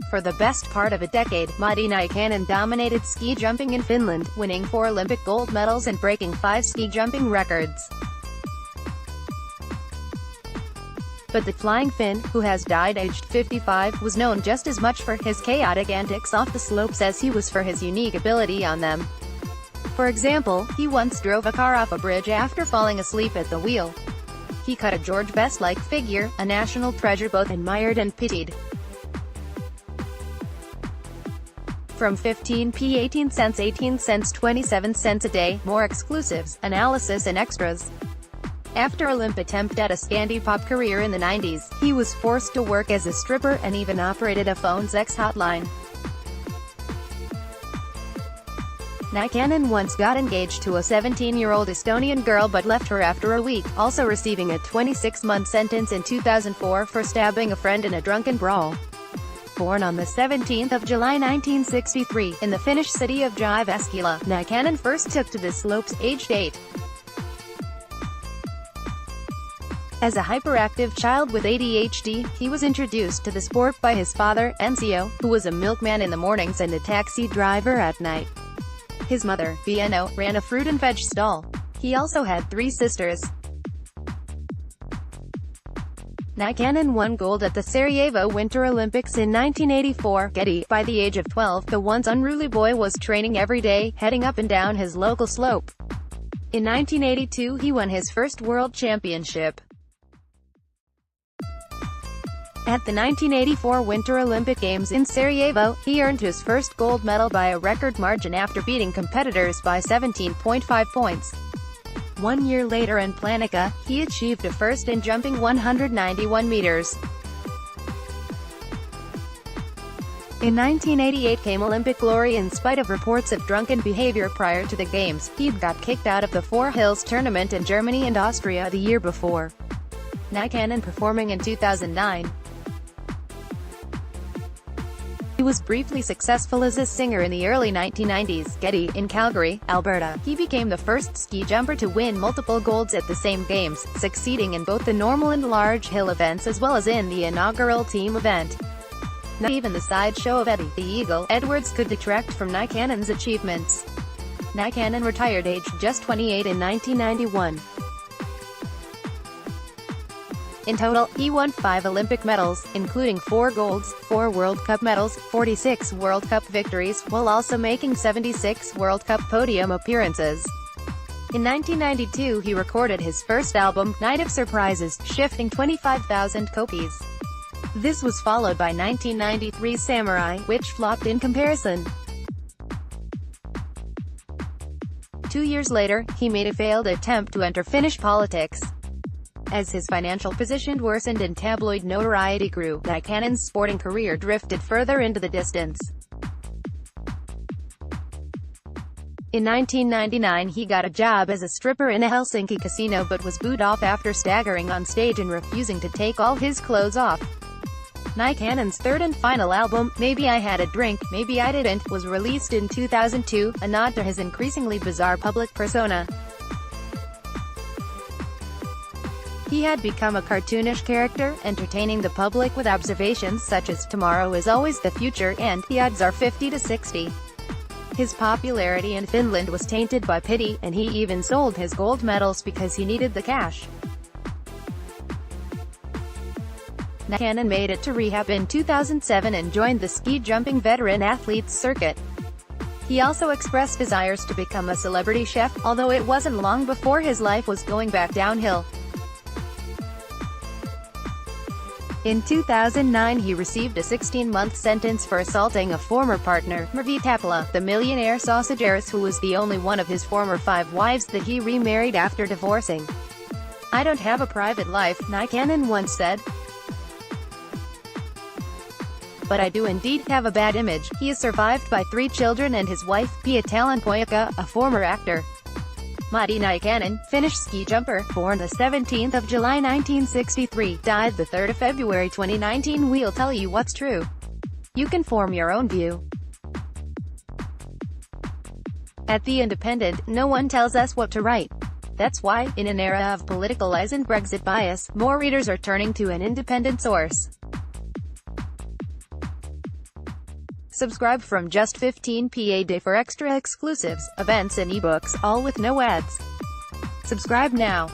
For the best part of a decade, Matti Nykanen dominated ski jumping in Finland, winning 4 Olympic gold medals and breaking 5 ski jumping records. But the flying Finn, who has died aged 55, was known just as much for his chaotic antics off the slopes as he was for his unique ability on them. For example, he once drove a car off a bridge after falling asleep at the wheel. He cut a George Best-like figure, a national treasure both admired and pitied. From 15p 18 cents 18 cents 27 cents a day, more exclusives, analysis and extras. After Olymp attempt at a Scandi-pop career in the 90s, he was forced to work as a stripper and even operated a phone sex hotline. Nykanen once got engaged to a 17-year-old Estonian girl but left her after a week, also receiving a 26-month sentence in 2004 for stabbing a friend in a drunken brawl. Born on the 17th of July 1963, in the Finnish city of Jyväskylä, Nykanen first took to the slopes aged 8. As a hyperactive child with ADHD, he was introduced to the sport by his father, Ensio, who was a milkman in the mornings and a taxi driver at night. His mother, Vieno, ran a fruit and veg stall. He also had 3 sisters. Nykanen won gold at the Sarajevo Winter Olympics in 1984. Getty, by the age of 12, the once unruly boy was training every day, heading up and down his local slope. In 1982 he won his first world championship. At the 1984 Winter Olympic Games in Sarajevo, he earned his first gold medal by a record margin after beating competitors by 17.5 points. 1 year later in Planica, he achieved a first in jumping 191 meters. In 1988 came Olympic glory in spite of reports of drunken behavior prior to the Games. He'd got kicked out of the Four Hills tournament in Germany and Austria the year before. Nykanen performing in 2009. He was briefly successful as a singer in the early 1990s. Getty, in Calgary, Alberta, he became the first ski jumper to win multiple golds at the same games, succeeding in both the normal and large hill events as well as in the inaugural team event. Not even the sideshow of Eddie, the Eagle, Edwards could detract from Nykanen's achievements. Nykanen retired aged just 28 in 1991. In total, he won 5 Olympic medals, including 4 golds, 4 World Cup medals, 46 World Cup victories, while also making 76 World Cup podium appearances. In 1992 he recorded his first album, Night of Surprises, shifting 25,000 copies. This was followed by 1993 Samurai, which flopped in comparison. 2 years later, he made a failed attempt to enter Finnish politics. As his financial position worsened and tabloid notoriety grew, Nykanen's sporting career drifted further into the distance. In 1999 he got a job as a stripper in a Helsinki casino but was booed off after staggering on stage and refusing to take all his clothes off. Nykanen's third and final album, Maybe I Had a Drink, Maybe I Didn't, was released in 2002, a nod to his increasingly bizarre public persona. He had become a cartoonish character, entertaining the public with observations such as "Tomorrow is always the future" and "The odds are 50 to 60." His popularity in Finland was tainted by pity, and he even sold his gold medals because he needed the cash. Nykanen made it to rehab in 2007 and joined the ski jumping veteran athletes circuit. He also expressed desires to become a celebrity chef, although it wasn't long before his life was going back downhill. In 2009 he received a 16-month sentence for assaulting a former partner, Mervi Tapala, the millionaire sausage heiress who was the only one of his former 5 wives that he remarried after divorcing. "I don't have a private life," Nykanen once said. "But I do indeed have a bad image." He is survived by 3 children and his wife, Pia Talonpoika, a former actor. Matti Nykanen, Finnish ski jumper, born the 17th of July 1963, died the 3rd of February 2019. We'll tell you what's true. You can form your own view. At The Independent, no one tells us what to write. That's why, in an era of political lies and Brexit bias, more readers are turning to an independent source. Subscribe from just 15p a day for extra exclusives, events and ebooks, all with no ads. Subscribe now.